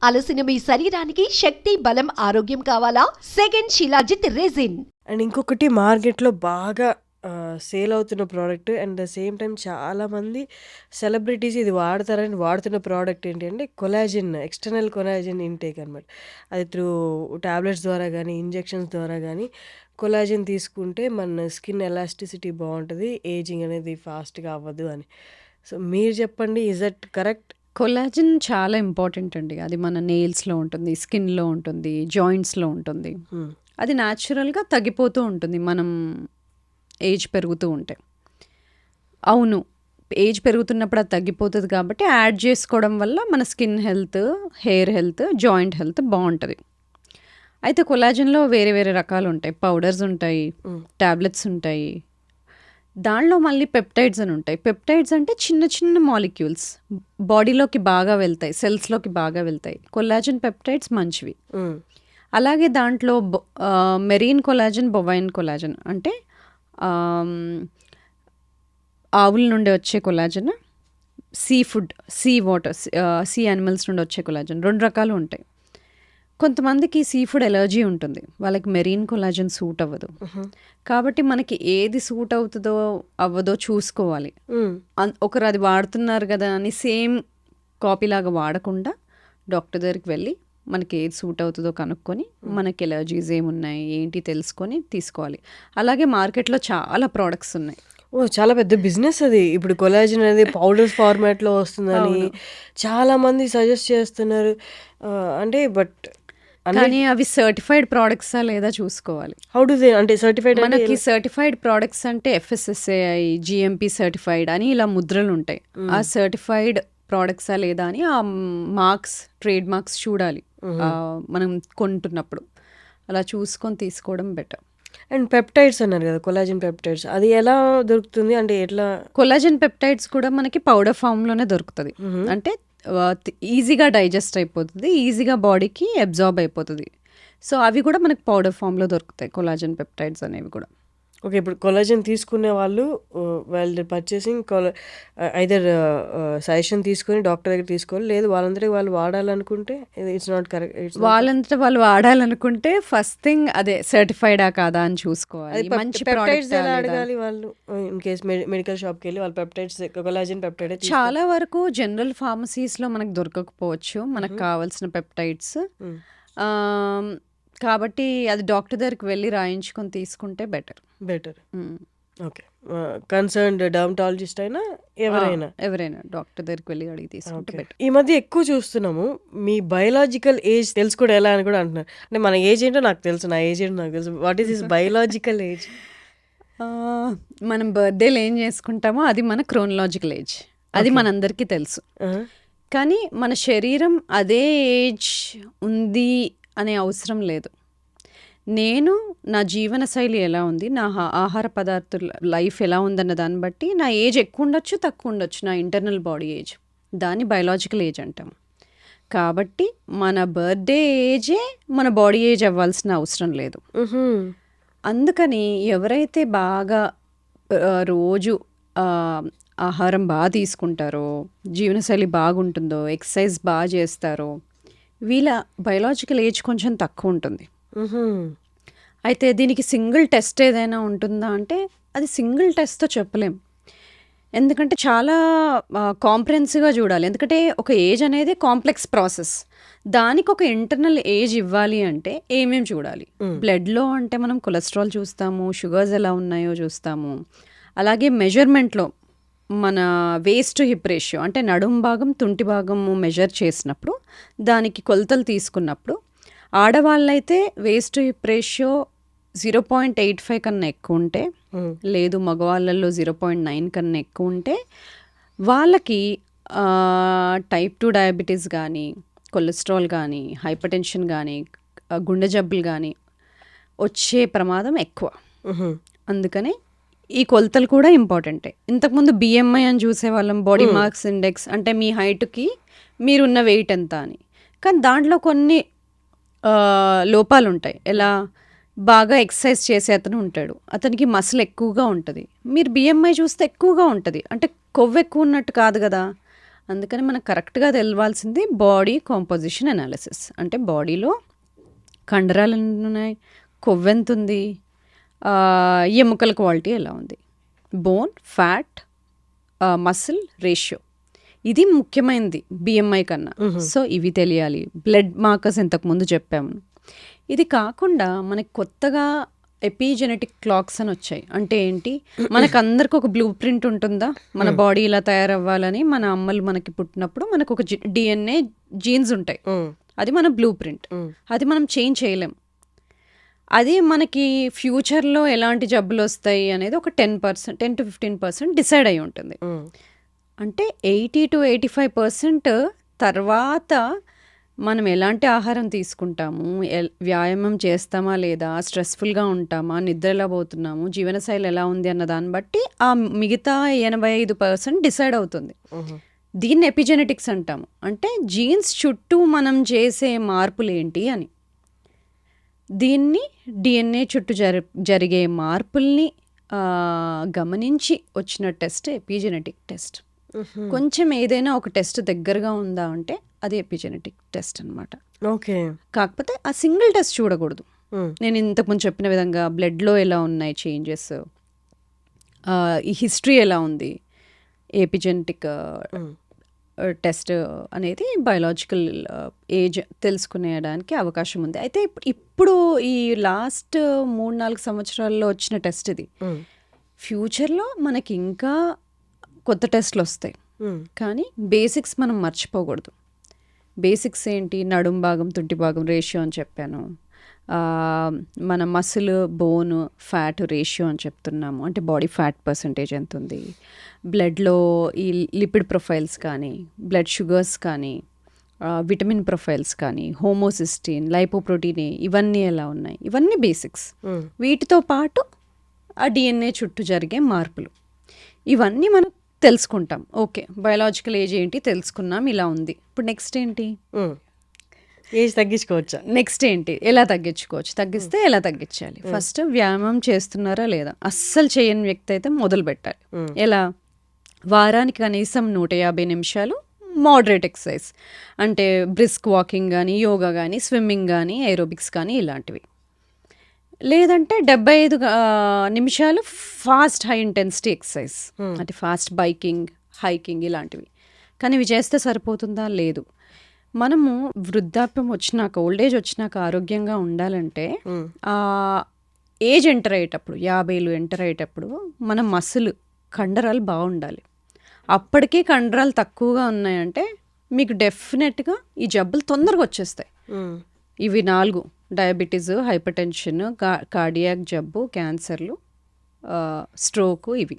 అలసిన మీ శరీరానికి శక్తి, బలం, ఆరోగ్యం కావాలా? Second shilajit resin. అండ్ ఇంకొకటి మార్కెట్‌లో బాగా సేల్ అవుతున్న product and the same time చాలామంది సెలబ్రిటీస్ ఇది వాడతారని వాడుతున్న ప్రోడక్ట్ ఏంటి అంటే కొలాజిన్, ఎక్స్టర్నల్ కొలాజిన్ ఇంటేక్ అనమాట. అది త్రూ టాబ్లెట్స్ ద్వారా గానీ, ఇంజెక్షన్స్ ద్వారా గానీ కొలాజిన్ తీసుకుంటే మన స్కిన్ ఎలాస్టిసిటీ బావుంటది. ఏజింగ్ అనేది ఫాస్ట్‌గా అవ్వదు అని. సో, మీరు చెప్పండి ఈజ్ దట్ కరెక్ట్? కొలాజిన్ చాలా ఇంపార్టెంట్ అండి. అది మన నెయిల్స్‌లో ఉంటుంది, స్కిన్‌లో ఉంటుంది, జాయింట్స్‌లో ఉంటుంది. హ్మ్. అది న్యాచురల్‌గా తగ్గిపోతూ ఉంటుంది మనం ఏజ్ పెరుగుతూ ఉంటే. అవును, ఏజ్ పెరుగుతున్నప్పుడు అది తగ్గిపోతుంది కాబట్టి యాడ్ చేసుకోవడం వల్ల మన skin health, hair health, joint health బాగుంటుంది. అయితే కొలాజిన్‌లో వేరే వేరే రకాలు ఉంటాయి. పౌడర్స్ ఉంటాయి, టాబ్లెట్స్ ఉంటాయి. దానిలో మళ్ళీ పెప్టైడ్స్ అని ఉంటాయి. పెప్టైడ్స్ అంటే చిన్న చిన్న మాలిక్యూల్స్ బాడీలోకి బాగా వెళ్తాయి, సెల్స్లోకి బాగా వెళ్తాయి. కొలాజిన్ పెప్టైడ్స్ మంచివి. హ్మ్. అలాగే దాంట్లో మెరీన్ కొలాజిన్, బొవైన్ కొలాజిన్ అంటే ఆవుల నుండి వచ్చే collagen, sea food, sea water, sea animals నుండి వచ్చే కొలాజిన్ 2 రకాలు ఉంటాయి. కొంతమందికి సీ ఫుడ్ ఎలర్జీ ఉంటుంది, వాళ్ళకి మెరీన్ కొలాజిన్ సూట్ అవ్వదు. కాబట్టి మనకి ఏది సూట్ అవుతుందో అవ్వదో చూసుకోవాలి. ఒకరు అది వాడుతున్నారు కదా అని సేమ్ కాపీలాగా వాడకుండా డాక్టర్ దగ్గరికి వెళ్ళి మనకి ఏది సూట్ అవుతుందో కనుక్కొని మనకి ఎలర్జీస్ ఏమున్నాయి ఏంటి తెలుసుకొని తీసుకోవాలి. అలాగే మార్కెట్లో చాలా ప్రోడక్ట్స్ ఉన్నాయి. ఓ చాలా పెద్ద బిజినెస్ అది. ఇప్పుడు కొలాజిన్ అనేది పౌడర్స్ ఫార్మాట్లో వస్తుందని చాలామంది సజెస్ట్ చేస్తున్నారు. అంటే బట్ కానీ అవి సర్టిఫైడ్ ప్రోడక్ట్సా లేదా చూసుకోవాలి. హౌ డు దే అంటే సర్టిఫైడ్ మనకి సర్టిఫైడ్ ప్రోడక్ట్స్ అంటే FSSAI, GMP సర్టిఫైడ్ అని ఇలా ముద్రలు ఉంటాయి. ఆ సర్టిఫైడ్ ప్రోడక్ట్సా లేదా అని ఆ మార్క్స్, ట్రేడ్ మార్క్స్ చూడాలి మనం కొంటున్నప్పుడు. అలా చూసుకొని తీసుకోవడం బెటర్. అండ్ పెప్టైడ్స్ అన్నారు కదా, కొలాజిన్ పెప్టైడ్స్, అది ఎలా దొరుకుతుంది? అంటే ఎట్లా? కొలాజిన్ పెప్టైడ్స్ కూడా మనకి పౌడర్ ఫామ్లోనే దొరుకుతుంది. అంటే ఈజీగా డైజెస్ట్ అయిపోతుంది, ఈజీగా బాడీకి అబ్జార్బ్ అయిపోతుంది. సో అవి కూడా మనకి పౌడర్ ఫామ్లో దొరుకుతాయి, కొలాజిన్ పెప్టైడ్స్ అనేవి కూడా. ఓకే, ఇప్పుడు కొలాజిన్ తీసుకునే వాళ్ళు వాళ్ళ పర్చేసింగ్ ఐదర్ సజెషన్ తీసుకొని డాక్టర్ దగ్గర తీసుకోవాలి, లేదు వాళ్ళందరికీ వాళ్ళు వాడాలనుకుంటే ఇట్స్ నాట్ కరెక్ట్. వాళ్ళంతా వాళ్ళు వాడాలనుకుంటే ఫస్ట్ థింగ్ అదే సర్టిఫైడా కాదా అని చూసుకోవాలి. మంచి పెప్టైడ్స్ ఎలా అడగాలి వాళ్ళు? ఇన్ కేస్ మెడికల్ షాప్కి వెళ్ళి వాళ్ళు పెప్టైడ్స్, కొలాజిన్ పెప్టైడ్ చాలా వరకు జనరల్ ఫార్మసీస్లో మనకు దొరకకపోవచ్చు మనకు కావాల్సిన పెప్టైడ్స్. కాబట్టి అది డాక్టర్ దగ్గరికి వెళ్ళి రాయించుకొని తీసుకుంటే బెటర్. ఓకే, కన్సర్న్డ్ డర్మటాలజిస్ట్ అయినా ఎవరైనా డాక్టర్ దగ్గరికి వెళ్ళి అడిగి తీసుకుంటే బెటర్. ఈ మధ్య ఎక్కువ చూస్తున్నాము మీ బయోలాజికల్ ఏజ్ తెలుసుకోవడం ఎలా అని కూడా అంటున్నారు. అంటే మన ఏజ్ ఏంటో నాకు తెలుసు, నా ఏజ్ ఏంటో నాకు తెలుసు. What is this biological age? మనం బర్త్డేలో ఏం చేసుకుంటామో అది మన క్రోనలాజికల్ ఏజ్, అది మనందరికీ తెలుసు. కానీ మన శరీరం అదే ఏజ్ ఉంది అనే అవసరం లేదు. నేను నా జీవన శైలి ఎలా ఉంది, నా ఆహార పదార్థాల లైఫ్ ఎలా ఉందన్న దాన్ని బట్టి నా ఏజ్ ఎక్కువ ఉండొచ్చు, తక్కువ ఉండొచ్చు. నా ఇంటర్నల్ బాడీ ఏజ్, దాన్ని బయోలాజికల్ ఏజ్ అంటాం. కాబట్టి మన బర్త్డే ఏజే మన బాడీ ఏజ్ అవ్వాల్సిన అవసరం లేదు. అందుకని ఎవరైతే బాగా రోజు ఆహారం బాగా తీసుకుంటారో, జీవనశైలి బాగుంటుందో, ఎక్సర్సైజ్ బాగా చేస్తారో, వీళ్ళ బయోలాజికల్ ఏజ్ కొంచెం తక్కువ ఉంటుంది. అయితే దీనికి సింగిల్ టెస్ట్ ఏదైనా ఉంటుందా అంటే అది సింగిల్ టెస్ట్తో చెప్పలేం. ఎందుకంటే చాలా కాంప్రహెన్సివ్గా చూడాలి. ఎందుకంటే ఒక ఏజ్ అనేది కాంప్లెక్స్ ప్రాసెస్. దానికి ఒక ఇంటర్నల్ ఏజ్ ఇవ్వాలి అంటే ఏమేమి చూడాలి? బ్లడ్లో అంటే మనం కొలెస్ట్రాల్ చూస్తాము, షుగర్స్ ఎలా ఉన్నాయో చూస్తాము. అలాగే మెజర్మెంట్లో మన వేస్ట్ టు హిప్ రేషియో అంటే నడుం భాగం, తుంటి భాగము మెజర్ చేసినప్పుడు దానికి కొలతలు తీసుకున్నప్పుడు ఆడవాళ్ళైతే వేస్ట్ టు హిప్ రేషియో 0.85 కన్నా ఎక్కువ ఉంటే, లేదు మగవాళ్ళల్లో 0.9 కన్నా ఎక్కువ ఉంటే వాళ్ళకి టైప్ 2 డయాబెటీస్ కానీ, కొలెస్ట్రాల్ కానీ, హైపర్ టెన్షన్ కానీ, గుండె జబ్బులు కానీ వచ్చే ప్రమాదం ఎక్కువ. అందుకనే ఈ కొలతలు కూడా ఇంపార్టెంటే. ఇంతకుముందు BMI అని చూసేవాళ్ళం, బాడీ మాస్ ఇండెక్స్, అంటే మీ హైట్కి మీరున్న వెయిట్ ఎంత అని. కానీ దాంట్లో కొన్ని లోపాలు ఉంటాయి. ఎలా? బాగా ఎక్సర్సైజ్ చేసే అతను ఉంటాడు, అతనికి మసిల్ ఎక్కువగా ఉంటుంది. మీరు BMI చూస్తే ఎక్కువగా ఉంటుంది, అంటే కొవ్వు ఎక్కువ ఉన్నట్టు కాదు కదా. అందుకని మనకు కరెక్ట్గా తెలవాల్సింది బాడీ కాంపోజిషన్ అనాలిసిస్. అంటే బాడీలో కండరాలు ఎన్ని ఉన్నాయి, కొవ్వెంత ఉంది, ఎముకల క్వాలిటీ ఎలా ఉంది, బోన్, ఫ్యాట్, మసిల్ రేషియో, ఇది ముఖ్యమైనది బిఎంఐ కన్నా. సో ఇవి తెలియాలి. బ్లడ్ మార్కర్స్ ఇంతకుముందు చెప్పాము. ఇది కాకుండా మనకి కొత్తగా ఎపిజెనెటిక్ క్లాక్స్ అని వచ్చాయి. అంటే ఏంటి, మనకు అందరికి ఒక బ్లూ ప్రింట్ ఉంటుందా, మన బాడీ ఇలా తయారవ్వాలని. మన అమ్మలు మనకి పుట్టినప్పుడు మనకు ఒక డిఎన్ఏ జీన్స్ ఉంటాయి, అది మన బ్లూ ప్రింట్. అది మనం చేంజ్ చేయలేం. అది మనకి ఫ్యూచర్లో ఎలాంటి జబ్బులు వస్తాయి అనేది ఒక 10% to 15% డిసైడ్ అయి ఉంటుంది. అంటే 80 to 85% తర్వాత మనం ఎలాంటి ఆహారం తీసుకుంటాము, వ్యాయామం చేస్తామా లేదా, స్ట్రెస్ఫుల్గా ఉంటామా, నిద్ర ఎలా పోతున్నాము, జీవనశైలి ఎలా ఉంది అన్న దాన్ని బట్టి ఆ మిగతా 85% డిసైడ్ అవుతుంది. దీన్ని ఎపిజెనెటిక్స్ అంటాము. అంటే జీన్స్ చుట్టూ మనం చేసే మార్పులు ఏంటి అని. దీన్ని డిఎన్ఏ చుట్టూ జరిగే మార్పుల్ని గమనించి వచ్చిన టెస్ట్ ఎపిజెనెటిక్ టెస్ట్. కొంచెం ఏదైనా ఒక టెస్ట్ దగ్గరగా ఉందా అంటే అది ఎపిజెనెటిక్ టెస్ట్ అనమాట. ఓకే. కాకపోతే ఆ సింగిల్ టెస్ట్ చూడకూడదు. నేను ఇంతకుముందు చెప్పిన విధంగా బ్లడ్లో ఎలా ఉన్నాయి చేంజెస్, ఈ హిస్టరీ ఎలా ఉంది, ఎపిజెనెటిక్ టెస్ట్ అనేది బయోలాజికల్ ఏజ్ తెలుసుకునేడానికి అవకాశం ఉంది. అయితే ఇప్పుడు ఈ లాస్ట్ 3-4 సంవత్సరాల్లో వచ్చిన టెస్ట్ ఇది. ఫ్యూచర్లో మనకి ఇంకా కొత్త టెస్ట్లు వస్తాయి, కానీ బేసిక్స్ మనం మర్చిపోకూడదు. బేసిక్స్ ఏంటి, నడుం భాగం తుంటి భాగం రేషియో అని చెప్పాను, మన మసిల్ బోన్ ఫ్యాట్ రేషియో అని చెప్తున్నాము. అంటే బాడీ ఫ్యాట్ పర్సంటేజ్ ఎంత ఉంది, బ్లడ్లో ఈ లిపిడ్ ప్రొఫైల్స్ కానీ, బ్లడ్ షుగర్స్ కానీ, విటమిన్ ప్రొఫైల్స్ కానీ, హోమోసిస్టిన్, లైపోప్రోటీన్, ఇవన్నీ ఎలా ఉన్నాయి, ఇవన్నీ బేసిక్స్. వీటితో పాటు ఆ డిఎన్ఏ చుట్టూ జరిగే మార్పులు, ఇవన్నీ మనం తెలుసుకుంటాం. ఓకే, బయోలాజికల్ ఏజ్ ఏంటి తెలుసుకున్నాం, ఇలా ఉంది. ఇప్పుడు నెక్స్ట్ ఏంటి, ఏజ్ తగ్గించుకోవచ్చా, నెక్స్ట్ ఏంటి, ఎలా తగ్గించుకోవచ్చు, తగ్గిస్తే ఎలా తగ్గించాలి. ఫస్ట్ వ్యాయామం చేస్తున్నారా లేదా, అస్సలు చేయని వ్యక్తి అయితే మొదలు పెట్టాలి. ఎలా, వారానికి కనీసం 150 నిమిషాలు మోడరేట్ ఎక్సర్సైజ్, అంటే బ్రిస్క్ వాకింగ్ కానీ, యోగా కానీ, స్విమ్మింగ్ కానీ, ఏరోబిక్స్ కానీ ఇలాంటివి. లేదంటే 75 నిమిషాలు ఫాస్ట్ హై ఇంటెన్సిటీ ఎక్సర్సైజ్, అంటే ఫాస్ట్ బైకింగ్, హైకింగ్ ఇలాంటివి. కానీ ఇవి చేస్తే సరిపోతుందా, లేదు. మనము వృద్ధాప్యం వచ్చినాక, ఓల్డ్ ఏజ్ వచ్చినాక ఆరోగ్యంగా ఉండాలంటే ఏజ్ ఎంటర్ అయ్యేటప్పుడు, 50 ఎంటర్ అయ్యేటప్పుడు మన మసిల్ కండరాలు బాగుండాలి. అప్పటికీ కండరాలు తక్కువగా ఉన్నాయంటే మీకు డెఫినెట్గా ఈ జబ్బులు తొందరగా వచ్చేస్తాయి. ఇవి 4: డయాబెటీస్, హైపర్ టెన్షన్, కార్డియాక్ జబ్బు, క్యాన్సర్లు, స్ట్రోకు, ఇవి.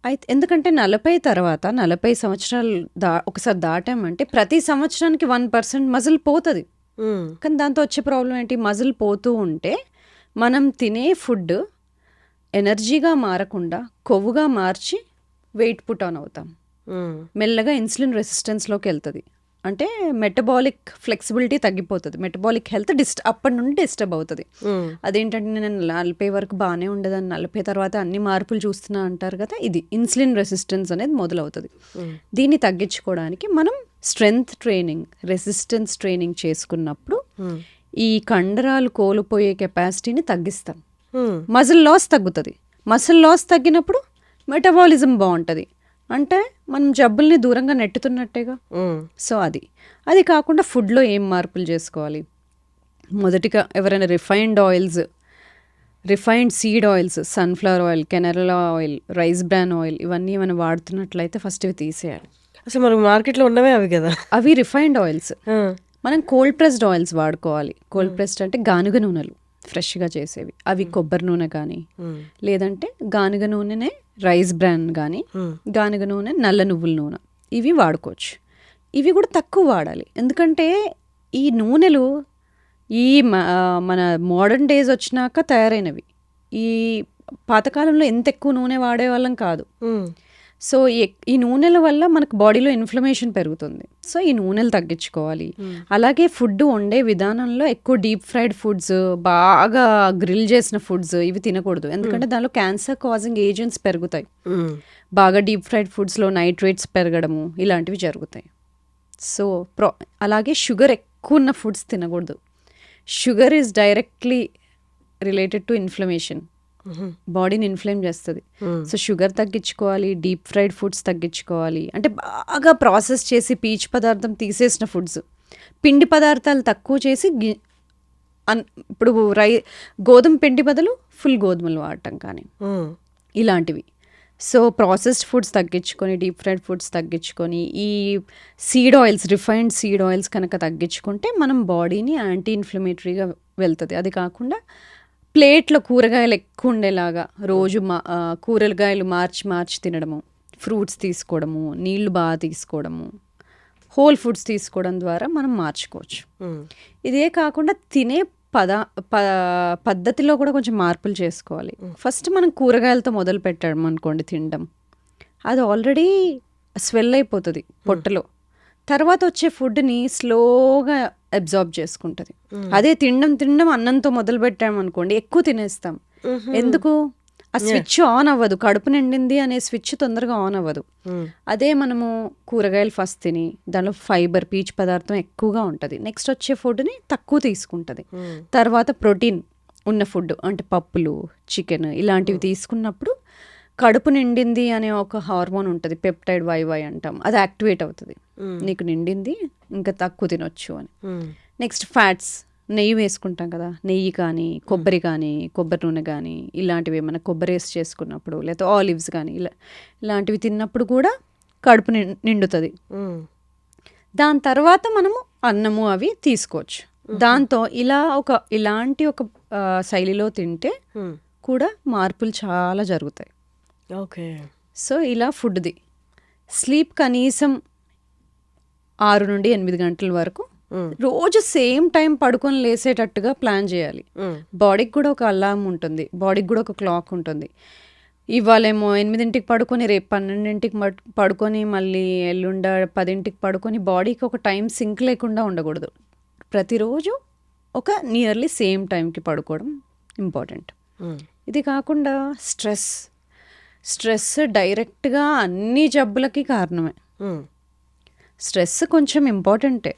అయితే ఎందుకంటే 40 తర్వాత 40 సంవత్సరాలు ఒకసారి దాటామంటే ప్రతి సంవత్సరానికి 1% మజిల్ పోతుంది. కానీ దాంతో వచ్చే ప్రాబ్లం ఏంటి, మజిల్ పోతూ ఉంటే మనం తినే ఫుడ్ ఎనర్జీగా మారకుండా కొవ్వుగా మార్చి వెయిట్ పుట్ ఆన్ అవుతాం. మెల్లగా ఇన్సులిన్ రెసిస్టెన్స్లోకి వెళ్తుంది. అంటే మెటబాలిక్ ఫ్లెక్సిబిలిటీ తగ్గిపోతుంది, మెటబాలిక్ హెల్త్ అప్పటి నుండి డిస్టర్బ్ అవుతుంది. అదేంటంటే నేను 40 వరకు బాగానే ఉండదని 40 తర్వాత అన్ని మార్పులు చూస్తున్నా అంటారు కదా, ఇది ఇన్సులిన్ రెసిస్టెన్స్ అనేది మొదలవుతుంది. దీన్ని తగ్గించుకోవడానికి మనం స్ట్రెంగ్త్ ట్రైనింగ్, రెసిస్టెన్స్ ట్రైనింగ్ చేసుకున్నప్పుడు ఈ కండరాలు కోల్పోయే కెపాసిటీని తగ్గిస్తాం. మజిల్ లాస్ తగ్గుతుంది. మజిల్ లాస్ తగ్గినప్పుడు మెటబాలిజం బాగుంటుంది, అంటే మనం జబ్బుల్ని దూరంగా నెట్టుతున్నట్టేగా. సో అది కాకుండా ఫుడ్లో ఏం మార్పులు చేసుకోవాలి. మొదటిగా ఎవరైనా refined seed oils, sunflower oil, canola oil, rice bran oil, ఇవన్నీ మనం వాడుతున్నట్లయితే ఫస్ట్ ఇవి తీసేయాలి. అసలు మనకు మార్కెట్లో ఉన్నవే అవి కదా, అవి రిఫైన్డ్ ఆయిల్స్. మనం కోల్డ్ ప్రెస్డ్ ఆయిల్స్ వాడుకోవాలి. కోల్డ్ ప్రెస్డ్ అంటే గానుగ నూనెలు ఫ్రెష్గా చేసేవి, అవి కొబ్బరి నూనె కానీ, లేదంటే గానుగ నూనెనే రైస్ బ్రాన్ కానీ, గానుగ నూనె, నల్ల నువ్వుల నూనె, ఇవి వాడుకోవచ్చు. ఇవి కూడా తక్కువ వాడాలి, ఎందుకంటే ఈ నూనెలు ఈ మన మోడర్న్ డేస్ వచ్చినాక తయారైనవి. ఈ పాతకాలంలో ఎంత ఎక్కువ నూనె వాడేవాళ్ళం కాదు. సో ఈ నూనెల వల్ల మనకు బాడీలో ఇన్ఫ్లమేషన్ పెరుగుతుంది. సో ఈ నూనెలు తగ్గించుకోవాలి. అలాగే ఫుడ్ వండే విధానంలో ఎక్కువ డీప్ ఫ్రైడ్ ఫుడ్స్, బాగా గ్రిల్ చేసిన ఫుడ్స్ ఇవి తినకూడదు. ఎందుకంటే దానిలో క్యాన్సర్ కాజింగ్ ఏజెంట్స్ పెరుగుతాయి. బాగా డీప్ ఫ్రైడ్ ఫుడ్స్లో నైట్రేట్స్ పెరగడము ఇలాంటివి జరుగుతాయి. సో అలాగే షుగర్ ఎక్కువ ఉన్న ఫుడ్స్ తినకూడదు. Sugar is directly related to inflammation. బాడీని ఇన్ఫ్లేమ్ చేస్తుంది. సో షుగర్ తగ్గించుకోవాలి, డీప్ ఫ్రైడ్ ఫుడ్స్ తగ్గించుకోవాలి. అంటే బాగా ప్రాసెస్ చేసి పీచు పదార్థం తీసేసిన ఫుడ్స్, పిండి పదార్థాలు తక్కువ చేసి ఇప్పుడు గోధుమ పిండి బదులు ఫుల్ గోధుమలు వాడటం కానీ ఇలాంటివి. సో ప్రాసెస్డ్ ఫుడ్స్ తగ్గించుకొని, డీప్ ఫ్రైడ్ ఫుడ్స్ తగ్గించుకొని, ఈ seed oils, refined seed oils కనుక తగ్గించుకుంటే మనం బాడీని యాంటీ ఇన్ఫ్లమేటరీగా వెళ్తుంది. అది కాకుండా ప్లేట్లో కూరగాయలు ఎక్కువ ఉండేలాగా రోజు కూరగాయలు మార్చి తినడము, ఫ్రూట్స్ తీసుకోవడము, నీళ్లు బాగా తీసుకోవడము, హోల్ ఫుడ్స్ తీసుకోవడం ద్వారా మనం మార్చుకోవచ్చు. ఇదే కాకుండా తినే పద్ధతిలో కూడా కొంచెం మార్పులు చేసుకోవాలి. ఫస్ట్ మనం కూరగాయలతో మొదలు పెట్టాం అనుకోండి తినడం, అది ఆల్రెడీ స్వెల్ అయిపోతుంది పొట్టలో. తర్వాత వచ్చే ఫుడ్ని స్లోగా అబ్జార్బ్ చేసుకుంటుంది. అదే తినడం అన్నంతో మొదలు పెట్టామనుకోండి ఎక్కువ తినేస్తాం. ఎందుకు? ఆ స్విచ్ ఆన్ అవ్వదు. కడుపు నిండింది అనే స్విచ్ తొందరగా ఆన్ అవ్వదు. అదే మనము కూరగాయలు ఫస్ట్ తిని దానిలో ఫైబర్, పీచు పదార్థం ఎక్కువగా ఉంటుంది. నెక్స్ట్ వచ్చే ఫుడ్ని తక్కువ తీసుకుంటుంది. తర్వాత ప్రోటీన్ ఉన్న ఫుడ్ అంటే పప్పులు, చికెన్ ఇలాంటివి తీసుకున్నప్పుడు కడుపు నిండింది అనే ఒక హార్మోన్ ఉంటుంది, పెప్టైడ్ వైవై అంటాం, అది యాక్టివేట్ అవుతుంది. నీకు నిండింది, ఇంకా తక్కువ తినొచ్చు అని. నెక్స్ట్ ఫ్యాట్స్, నెయ్యి వేసుకుంటాం కదా, నెయ్యి కానీ కొబ్బరి నూనె కానీ ఇలాంటివి ఏమైనా కొబ్బరి వేసి చేసుకున్నప్పుడు, లేకపోతే ఆలివ్స్ కానీ ఇలాంటివి తిన్నప్పుడు కూడా కడుపు నిండుతుంది. దాని తర్వాత మనము అన్నము అవి తీసుకోవచ్చు. దాంతో ఇలాంటి ఒక శైలిలో తింటే కూడా మార్పులు చాలా జరుగుతాయి. ఓకే. సో ఇలా ఫుడ్ది. స్లీప్ కనీసం 6 నుండి 8 గంటల వరకు రోజు సేమ్ టైం పడుకొని లేసేటట్టుగా ప్లాన్ చేయాలి. బాడీకి కూడా ఒక అలారం ఉంటుంది, బాడీకి కూడా ఒక క్లాక్ ఉంటుంది. ఇవాళేమో 8ంటికి పడుకొని రేపు 12ంటికి పడుకొని మళ్ళీ ఎల్లుండ 10ంటికి పడుకొని బాడీకి ఒక టైం సింక్ లేకుండా ఉండకూడదు. ప్రతిరోజు ఒక నియర్లీ సేమ్ టైంకి పడుకోవడం ఇంపార్టెంట్. ఇది కాకుండా స్ట్రెస్ డైరెక్ట్గా అన్ని జబ్బులకి కారణమే. స్ట్రెస్ కొంచెం ఇంపార్టెంటే.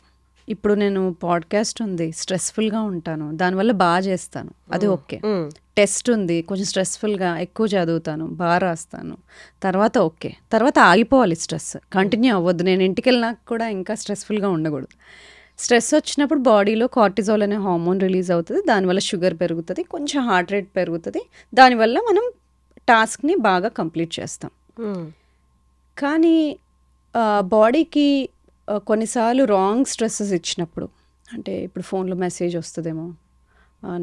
ఇప్పుడు నేను పాడ్కాస్ట్ ఉంది, స్ట్రెస్ఫుల్గా ఉంటాను, దానివల్ల బాగా చేస్తాను, అది ఓకే. టెస్ట్ ఉంది, కొంచెం స్ట్రెస్ఫుల్గా ఎక్కువ చదువుతాను, బాగా రాస్తాను, తర్వాత ఓకే. తర్వాత ఆగిపోవాలి, స్ట్రెస్ కంటిన్యూ అవ్వద్దు. నేను ఇంటికి వెళ్ళినాక కూడా ఇంకా స్ట్రెస్ఫుల్గా ఉండకూడదు. స్ట్రెస్ వచ్చినప్పుడు బాడీలో కార్టిజాల్ అనే హార్మోన్ రిలీజ్ అవుతుంది, దానివల్ల షుగర్ పెరుగుతుంది, కొంచెం హార్ట్ రేట్ పెరుగుతుంది, దానివల్ల మనం టాస్క్ని బాగా కంప్లీట్ చేస్తాం. కానీ బాడీకి కొన్నిసార్లు రాంగ్ స్ట్రెస్సెస్ ఇచ్చినప్పుడు, అంటే ఇప్పుడు ఫోన్లో మెసేజ్ వస్తుందేమో,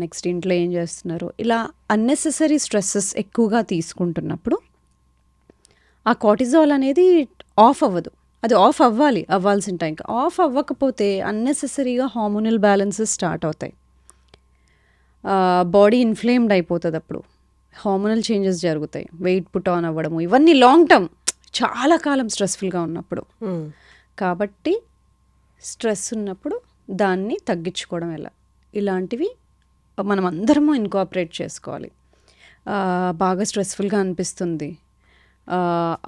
నెక్స్ట్ ఇంట్లో ఏం చేస్తున్నారు, ఇలా అన్నెసెసరీ స్ట్రెస్సెస్ ఎక్కువగా తీసుకుంటున్నప్పుడు ఆ కార్టిజాల్ అనేది ఆఫ్ అవ్వదు. అది ఆఫ్ అవ్వాల్సిన టైంకి ఆఫ్ అవ్వకపోతే అన్నెసెసరీగా హార్మోనల్ బ్యాలెన్సెస్ స్టార్ట్ అవుతాయి. బాడీ ఇన్ఫ్లేమ్డ్ అయిపోతుంది, అప్పుడు హార్మోనల్ చేంజెస్ జరుగుతాయి, వెయిట్ పుట్ ఆన్ అవ్వడము, ఇవన్నీ లాంగ్ టర్మ్, చాలా కాలం స్ట్రెస్ఫుల్గా ఉన్నప్పుడు. కాబట్టి స్ట్రెస్ ఉన్నప్పుడు దాన్ని తగ్గించుకోవడం ఎలా, ఇలాంటివి మనం అందరము ఇన్కార్పొరేట్ చేసుకోవాలి. బాగా స్ట్రెస్ఫుల్గా అనిపిస్తుంది,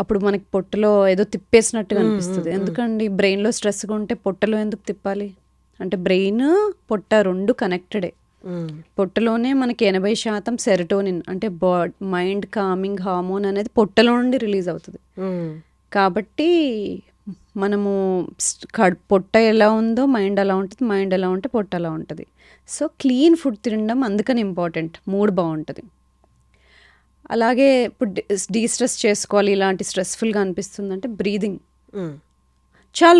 అప్పుడు మనకి పొట్టలో ఏదో తిప్పేసినట్టుగా అనిపిస్తుంది. ఎందుకండి బ్రెయిన్లో స్ట్రెస్గా ఉంటే పొట్టలో ఎందుకు తిప్పాలి? అంటే బ్రెయిన్ పొట్ట రెండు కనెక్టెడే. పొట్టలోనే మనకి 80% సెరటోనిన్ అంటే మైండ్ కామింగ్ హార్మోన్ అనేది పొట్టలో నుండి రిలీజ్ అవుతుంది. కాబట్టి మనము పొట్ట ఎలా ఉందో మైండ్ అలా ఉంటుంది, మైండ్ ఎలా ఉంటే పొట్ట అలా ఉంటుంది. సో క్లీన్ ఫుడ్ తినడం అందుకని ఇంపార్టెంట్, మూడ్ బాగుంటుంది. అలాగే ఇప్పుడు డీస్ట్రెస్ చేసుకోవాలి, ఇలాంటి స్ట్రెస్ఫుల్గా అనిపిస్తుందంటే బ్రీదింగ్ చాలా